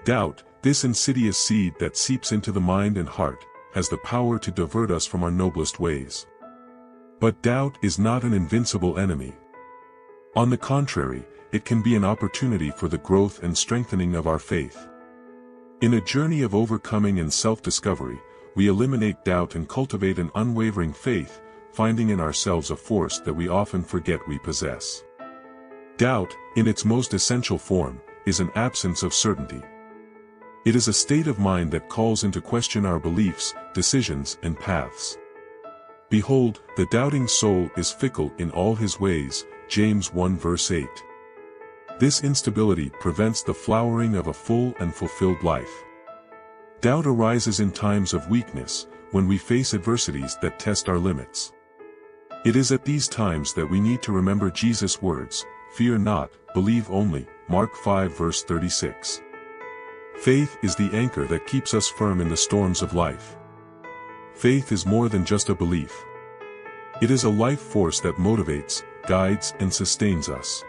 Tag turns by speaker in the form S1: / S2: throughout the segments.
S1: Doubt, this insidious seed that seeps into the mind and heart, has the power to divert us from our noblest ways. But doubt is not an invincible enemy. On the contrary, it can be an opportunity for the growth and strengthening of our faith. In a journey of overcoming and self-discovery, we eliminate doubt and cultivate an unwavering faith, finding in ourselves a force that we often forget we possess. Doubt, in its most essential form, is an absence of certainty. It is a state of mind that calls into question our beliefs, decisions, and paths. Behold, the doubting soul is fickle in all his ways, James 1 verse 8. This instability prevents the flowering of a full and fulfilled life. Doubt arises in times of weakness, when we face adversities that test our limits. It is at these times that we need to remember Jesus' words, "Fear not, believe only," Mark 5 verse 36. Faith is the anchor that keeps us firm in the storms of life. Faith is more than just a belief. It is a life force that motivates, guides, and sustains us.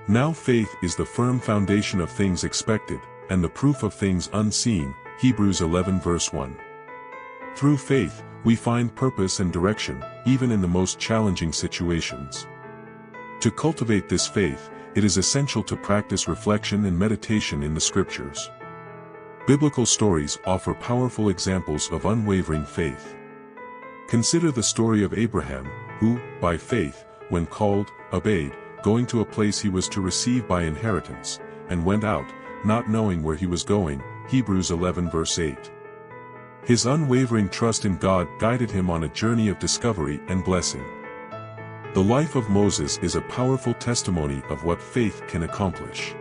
S1: Now faith is the firm foundation of things expected, and the proof of things unseen, Hebrews 11 verse 1. Through faith, we find purpose and direction, even in the most challenging situations. To cultivate this faith, it is essential to practice reflection and meditation in the Scriptures. Biblical stories offer powerful examples of unwavering faith. Consider the story of Abraham, who, by faith, when called, obeyed, going to a place he was to receive by inheritance, and went out, not knowing where he was going, Hebrews 11 verse 8. His unwavering trust in God guided him on a journey of discovery and blessing. The life of Moses is a powerful testimony of what faith can accomplish.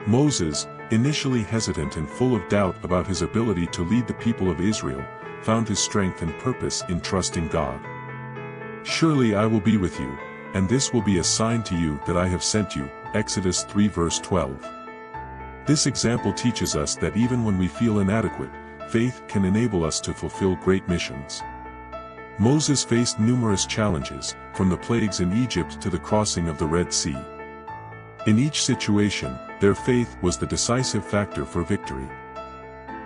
S1: Moses, initially hesitant and full of doubt about his ability to lead the people of Israel, found his strength and purpose in trusting God. "Surely I will be with you, and this will be a sign to you that I have sent you," Exodus 3 verse 12. This example teaches us that even when we feel inadequate, faith can enable us to fulfill great missions. Moses faced numerous challenges, from the plagues in Egypt to the crossing of the Red Sea. In each situation, their faith was the decisive factor for victory.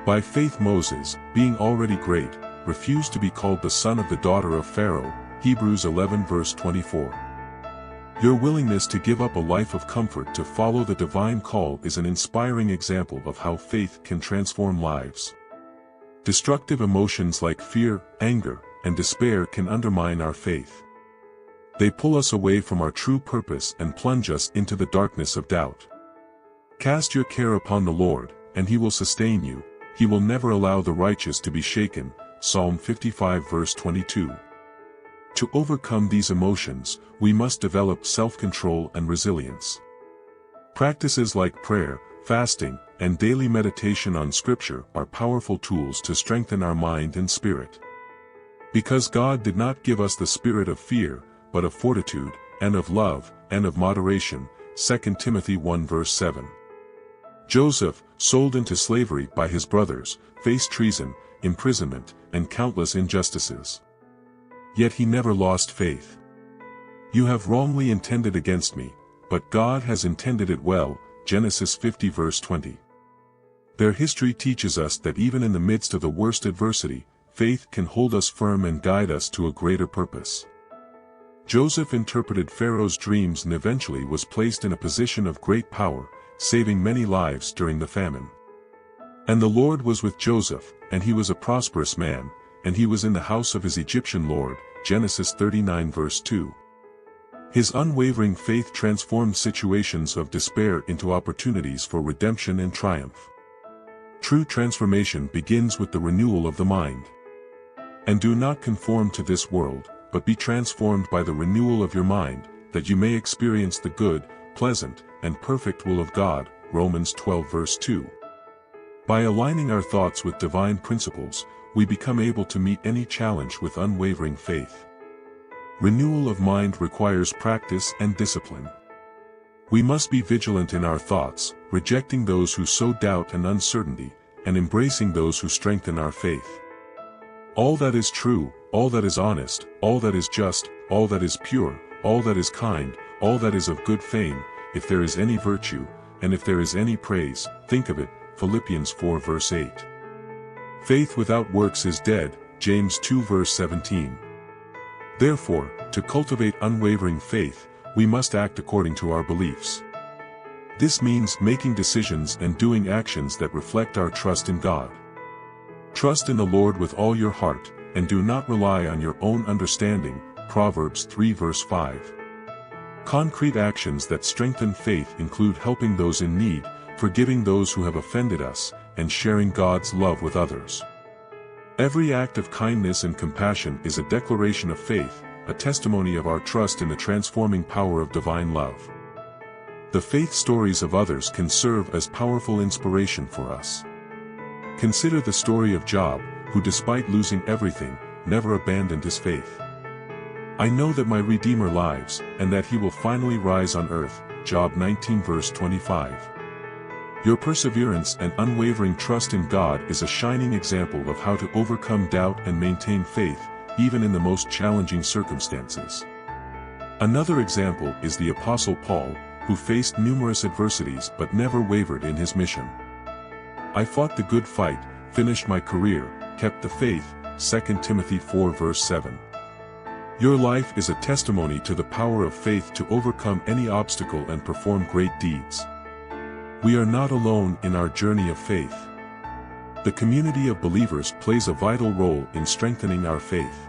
S1: By faith Moses, being already great, refused to be called the son of the daughter of Pharaoh, Hebrews 11 verse 24. Your willingness to give up a life of comfort to follow the divine call is an inspiring example of how faith can transform lives. Destructive emotions like fear, anger, and despair can undermine our faith. They pull us away from our true purpose and plunge us into the darkness of doubt. Cast your care upon the Lord, and He will sustain you. He will never allow the righteous to be shaken, Psalm 55 verse 22. To overcome these emotions, we must develop self-control and resilience. Practices like prayer, fasting, and daily meditation on Scripture are powerful tools to strengthen our mind and spirit. Because God did not give us the spirit of fear, but of fortitude, and of love, and of moderation, 2 Timothy 1 verse 7. Joseph, sold into slavery by his brothers, faced treason, imprisonment, and countless injustices. Yet he never lost faith. "You have wrongly intended against me, but God has intended it well," Genesis 50 verse 20. Their history teaches us that even in the midst of the worst adversity, faith can hold us firm and guide us to a greater purpose. Joseph interpreted Pharaoh's dreams and eventually was placed in a position of great power, saving many lives during the famine. And the Lord was with Joseph, and he was a prosperous man, and he was in the house of his Egyptian lord, Genesis 39 verse 2. His unwavering faith transformed situations of despair into opportunities for redemption and triumph. True transformation begins with the renewal of the mind. "And do not conform to this world, but be transformed by the renewal of your mind, that you may experience the good, pleasant, and perfect will of God," Romans 12 verse 2. By aligning our thoughts with divine principles, we become able to meet any challenge with unwavering faith. Renewal of mind requires practice and discipline. We must be vigilant in our thoughts, rejecting those who sow doubt and uncertainty, and embracing those who strengthen our faith. All that is true, all that is honest, all that is just, all that is pure, all that is kind, all that is of good fame, if there is any virtue, and if there is any praise, think of it, Philippians 4 verse 8. Faith without works is dead, James 2 verse 17. Therefore, to cultivate unwavering faith, we must act according to our beliefs. This means making decisions and doing actions that reflect our trust in God. Trust in the Lord with all your heart, and do not rely on your own understanding, Proverbs 3 verse 5. Concrete actions that strengthen faith include helping those in need, forgiving those who have offended us, and sharing God's love with others. Every act of kindness and compassion is a declaration of faith, a testimony of our trust in the transforming power of divine love. The faith stories of others can serve as powerful inspiration for us. Consider the story of Job, who despite losing everything, never abandoned his faith. I know that my Redeemer lives, and that he will finally rise on earth, Job 19 verse 25. Your perseverance and unwavering trust in God is a shining example of how to overcome doubt and maintain faith, even in the most challenging circumstances. Another example is the Apostle Paul, who faced numerous adversities but never wavered in his mission. I fought the good fight, finished my career, kept the faith, 2 Timothy 4 verse 7. Your life is a testimony to the power of faith to overcome any obstacle and perform great deeds. We are not alone in our journey of faith. The community of believers plays a vital role in strengthening our faith.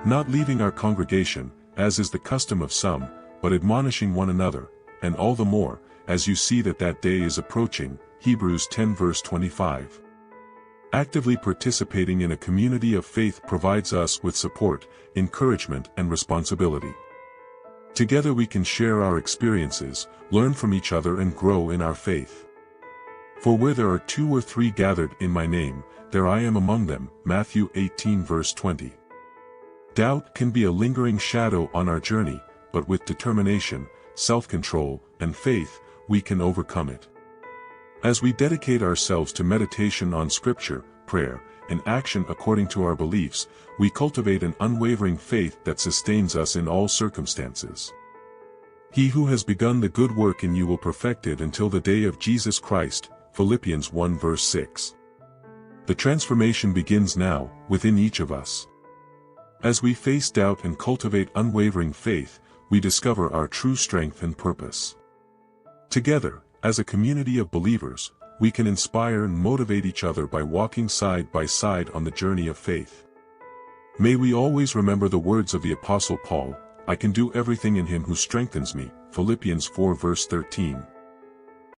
S1: Not leaving our congregation, as is the custom of some, but admonishing one another, and all the more, as you see that that day is approaching, Hebrews 10 verse 25. Actively participating in a community of faith provides us with support, encouragement and responsibility. Together we can share our experiences, learn from each other and grow in our faith. For where there are 2 or 3 gathered in my name, there I am among them, Matthew 18 verse 20. Doubt can be a lingering shadow on our journey, but with determination, self-control, and faith, we can overcome it. As we dedicate ourselves to meditation on Scripture, prayer, and action according to our beliefs, we cultivate an unwavering faith that sustains us in all circumstances. He who has begun the good work in you will perfect it until the day of Jesus Christ, Philippians 1 verse 6. The transformation begins now, within each of us. As we face doubt and cultivate unwavering faith, we discover our true strength and purpose. Together, as a community of believers, we can inspire and motivate each other by walking side by side on the journey of faith. May we always remember the words of the Apostle Paul, I can do everything in him who strengthens me, Philippians 4 verse 13.